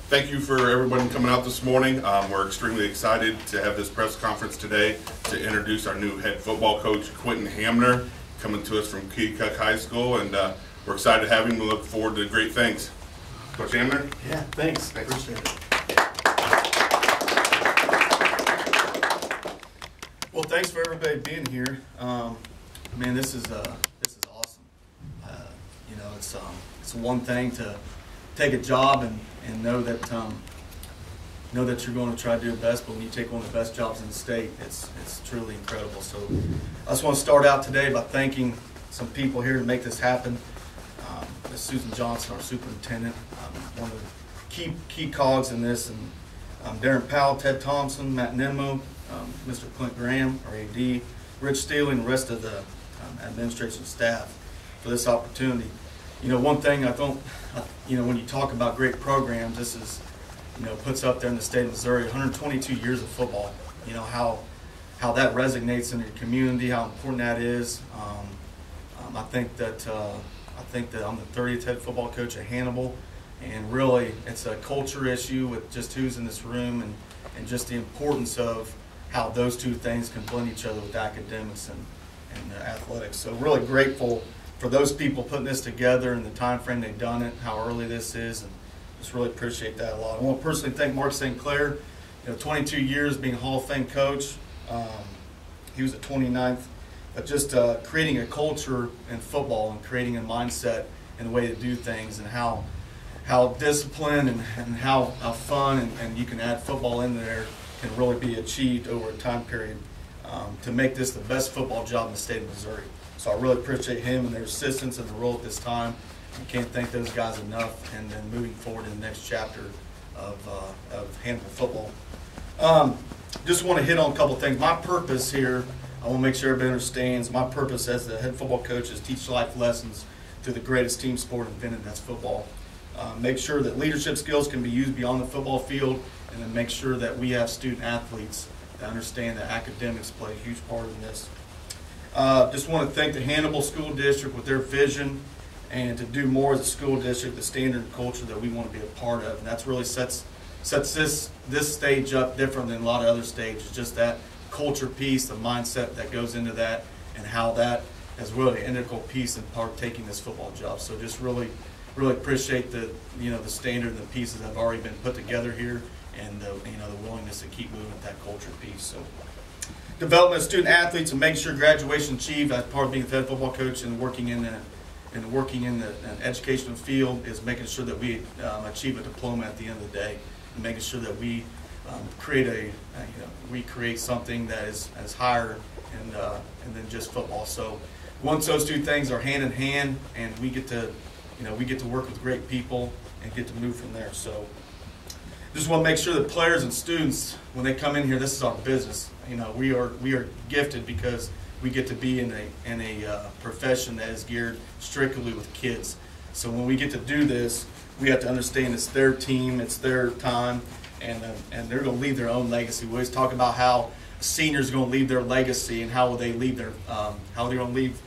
Thank you for everyone coming out this morning. We're extremely excited to have this press conference today to introduce our new head football coach, Quentin Hamner, coming to us from Courier-Post High School, and we're excited to have him. We look forward to great things. Coach Hamner? Yeah, thanks. I appreciate it. Well, thanks for everybody being here. Man, this is awesome. You know, it's one thing to take a job and know that you're going to try to do your best, but when you take one of the best jobs in the state, it's truly incredible. So I just want to start out today by thanking some people here to make this happen. Ms. Susan Johnson, our superintendent, one of the key cogs in this, and Darren Powell, Ted Thompson, Matt Nemo, Mr. Clint Graham, our AD, Rich Steele, and the rest of the administration staff for this opportunity. You know, one thing I don't, you know, when you talk about great programs, this is, you know, puts up there in the state of Missouri, 122 years of football. You know, how that resonates in your community, how important that is. I think that I'm the 30th head football coach at Hannibal, and really it's a culture issue with just who's in this room and just the importance of how those two things can blend each other with academics and athletics. So really grateful for those people putting this together and the time frame they've done it, how early this is, and just really appreciate that a lot. I want to personally thank Mark St. Clair. You know, 22 years being a Hall of Fame coach. He was at 29th. But just creating a culture in football and creating a mindset and a way to do things, and how discipline and how fun and you can add football in there can really be achieved over a time period to make this the best football job in the state of Missouri. So I really appreciate him and their assistance in the role at this time. I can't thank those guys enough, and then moving forward in the next chapter of Hannibal football. Just want to hit on a couple things. My purpose here, I want to make sure everybody understands, my purpose as the head football coach is teach life lessons through the greatest team sport invented, that's football. Make sure that leadership skills can be used beyond the football field, and then make sure that we have student athletes that understand that academics play a huge part in this. Just want to thank the Hannibal School District with their vision and to do more as a school district, the standard and culture that we want to be a part of. And that's really sets this stage up different than a lot of other stages, just that culture piece, the mindset that goes into that, and how that is really an integral piece in partaking this football job. So just really appreciate the the standard and the pieces that have already been put together here, and the willingness to keep moving with that culture piece. So development of student athletes and make sure graduation achieved as part of being a head football coach and working in the educational field is making sure that we achieve a diploma at the end of the day, and making sure that we create something that is higher and than just football. So once those two things are hand in hand, and we get to work with great people and get to move from there. So just want to make sure that players and students, when they come in here, this is our business. You know, we are gifted because we get to be in a profession that is geared strictly with kids. So when we get to do this, we have to understand it's their team, it's their time, and they're going to leave their own legacy. We always talk about how seniors are going to leave their legacy, and how will they leave their how they're going to leave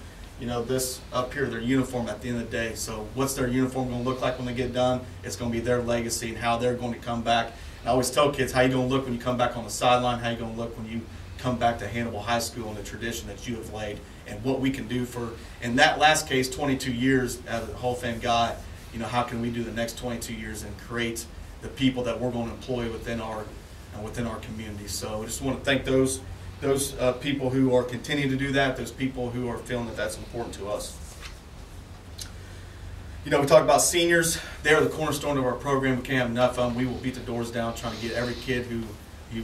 this up here, their uniform at the end of the day. So what's their uniform going to look like when they get done? It's going to be their legacy and how they're going to come back. And I always tell kids, how you going to look when you come back on the sideline, how you going to look when you come back to Hannibal High School and the tradition that you have laid, and what we can do for, in that last case, 22 years as a Hall of Fame guy, how can we do the next 22 years and create the people that we're going to employ within our community. So I just want to thank those people who are continuing to do that, those people who are feeling that that's important to us. We talk about seniors. They're the cornerstone of our program. We can't have enough of them. We will beat the doors down trying to get every kid who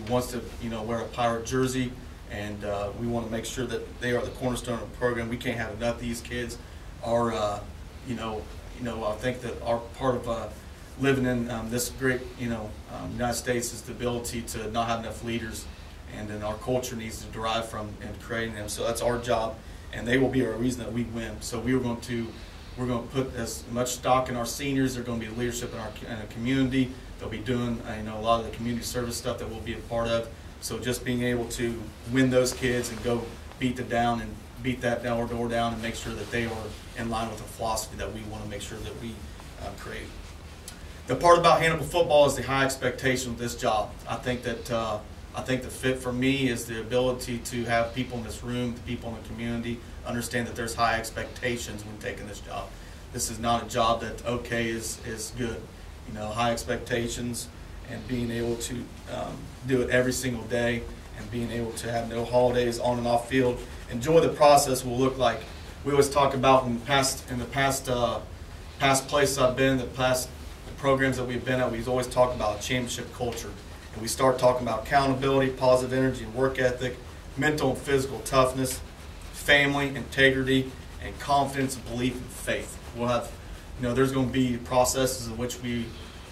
wants to wear a Pirate jersey, and we want to make sure that they are the cornerstone of the program. We can't have enough of these kids. I think that our part of living in this great United States is the ability to not have enough leaders, and then our culture needs to derive from and creating them. So that's our job, and they will be our reason that we win. So we're going to put as much stock in our seniors. They're going to be leadership in our community. They'll be doing a lot of the community service stuff that we'll be a part of. So just being able to win those kids and go beat that door down and make sure that they are in line with the philosophy that we want to make sure that we create. The part about Hannibal football is the high expectation of this job. I think the fit for me is the ability to have people in this room, the people in the community, understand that there's high expectations when taking this job. This is not a job that okay is good. You know, high expectations and being able to do it every single day and being able to have no holidays on and off field. Enjoy the process will look like. We always talk about in the past places I've been, the past programs that we've been at, we've always talked about a championship culture. And we start talking about accountability, positive energy, and work ethic, mental and physical toughness, family, integrity, and confidence, belief, and faith. We'll have, you know, there's going to be processes in which we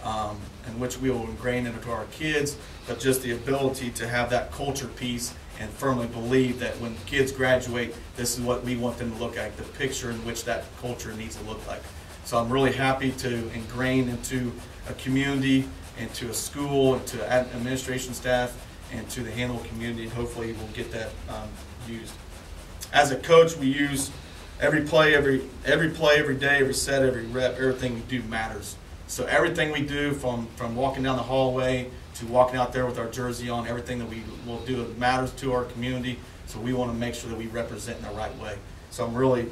will ingrain into our kids, but just the ability to have that culture piece and firmly believe that when kids graduate, this is what we want them to look like, the picture in which that culture needs to look like. So I'm really happy to ingrain into a community, into a school, into administration staff, and to the Hannibal community, and hopefully we'll get that used. As a coach, we use every play, every day, every set, every rep, everything we do matters. So everything we do, from walking down the hallway to walking out there with our jersey on, everything that we will do matters to our community. So we want to make sure that we represent in the right way. So I'm really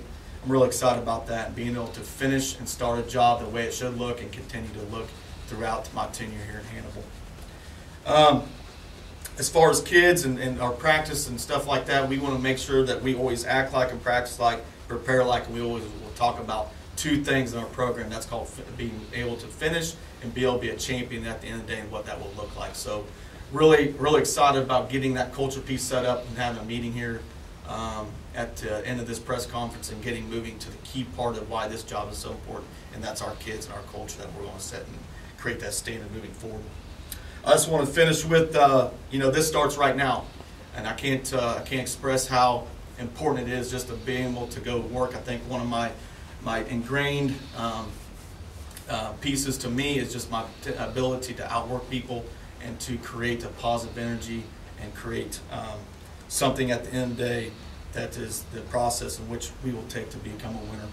excited about that, and being able to finish and start a job the way it should look and continue to look throughout my tenure here in Hannibal. As far as kids and our practice and stuff like that, we want to make sure that we always act like and practice like, prepare like, and we always will talk about two things in our program. That's called being able to finish and be able to be a champion at the end of the day and what that will look like. So really excited about getting that culture piece set up and having a meeting here at the end of this press conference and getting moving to the key part of why this job is so important, and that's our kids and our culture that we're going to set and create that standard moving forward. I just want to finish with, you know, this starts right now, and I can't express how important it is just to being able to go work. I think one of my ingrained pieces to me is just my ability to outwork people and to create a positive energy and create something at the end of the day that is the process in which we will take to become a winner.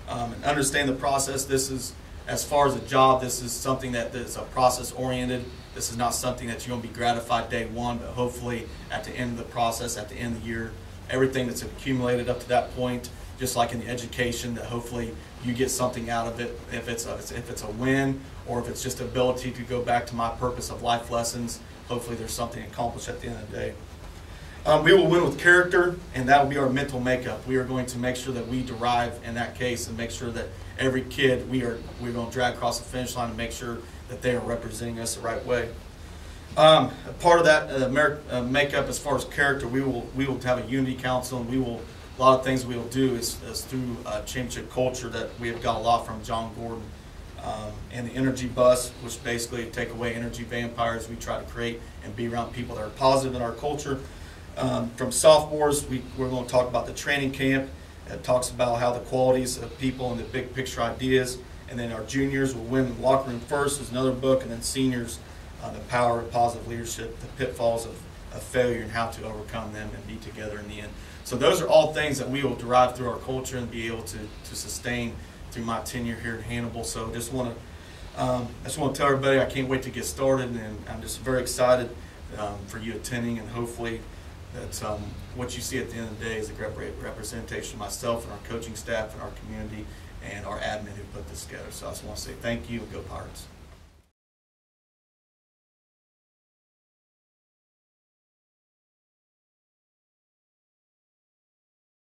And understand the process. This is, as far as a job, this is something that is a process oriented. This is not something that you're going to be gratified day one, but hopefully at the end of the process, at the end of the year, everything that's accumulated up to that point, just like in the education, that hopefully you get something out of it. If it's a win, or if it's just ability to go back to my purpose of life lessons, hopefully there's something accomplished at the end of the day. We will win with character, and that will be our mental makeup. We are going to make sure that we derive in that case and make sure that every kid we're going to drag across the finish line and make sure that they are representing us the right way. A part of that makeup, as far as character, we will have a unity council, and a lot of things we will do is through championship culture that we have got a lot from John Gordon. And the energy bus, which basically take away energy vampires. We try to create and be around people that are positive in our culture. From sophomores, we're going to talk about the training camp. It talks about how the qualities of people and the big picture ideas. And then our juniors will win the locker room first is another book. And then seniors, the power of positive leadership, the pitfalls of failure and how to overcome them and be together in the end. So those are all things that we will derive through our culture and be able to sustain through my tenure here at Hannibal. So I just want to tell everybody I can't wait to get started, and I'm just very excited for you attending, and hopefully that what you see at the end of the day is a great representation of myself and our coaching staff and our community and our admin who put this together. So I just want to say thank you, and go Pirates.